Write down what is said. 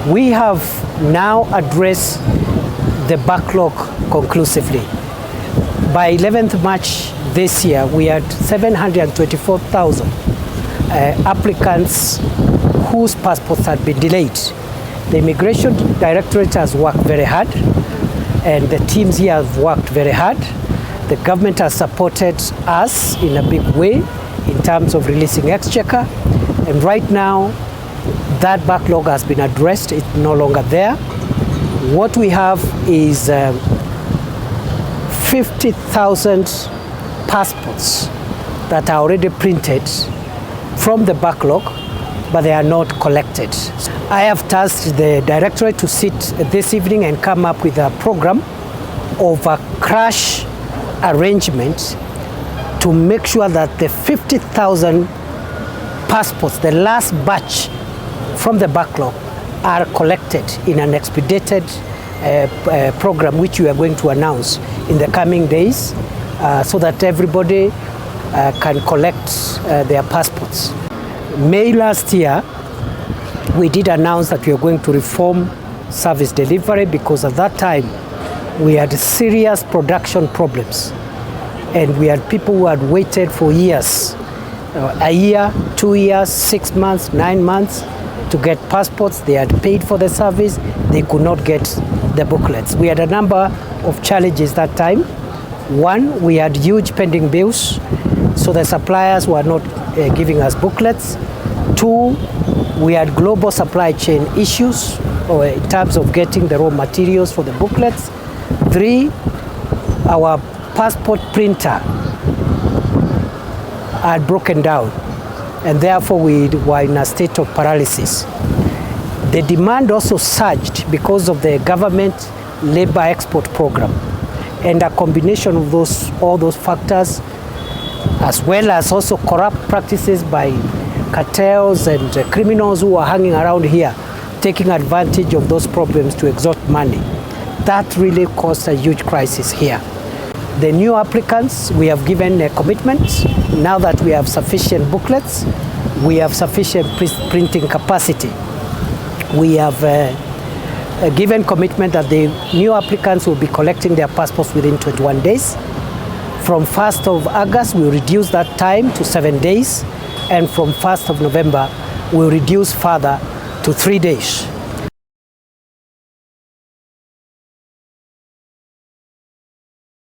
We have now addressed the backlog conclusively. By 11th March this year, we had 724,000 applicants whose passports had been delayed. The Immigration Directorate has worked very hard, and the teams here have worked very hard. The government has supported us in a big way in terms of releasing exchequer, and right now that backlog has been addressed. It's no longer there. What we have is 50,000 passports that are already printed from the backlog, but they are not collected. I have tasked the directorate to sit this evening and come up with a program of a crash arrangement to make sure that the 50,000 passports, the last batch from the backlog, are collected in an expedited program which we are going to announce in the coming days so that everybody can collect their passports. May last year, we did announce that we are going to reform service delivery because at that time we had serious production problems and we had people who had waited for years, a year, 2 years, 6 months, 9 months to get passports. They had paid for the service, they could not get the booklets. We had a number of challenges that time. One, we had huge pending bills, so the suppliers were not giving us booklets. Two, we had global supply chain issues in terms of getting the raw materials for the booklets. Three, our passport printer had broken down, and therefore we were in a state of paralysis. The demand also surged because of the government labor export program, and a combination of all those factors, as well as also corrupt practices by cartels and criminals who are hanging around here, taking advantage of those problems to extort money. That really caused a huge crisis here. The new applicants, we have given a commitment. Now that we have sufficient booklets, we have sufficient printing capacity. We have given commitment that the new applicants will be collecting their passports within 21 days. From 1st of August, we'll reduce that time to 7 days. And from 1st of November, we'll reduce further to 3 days.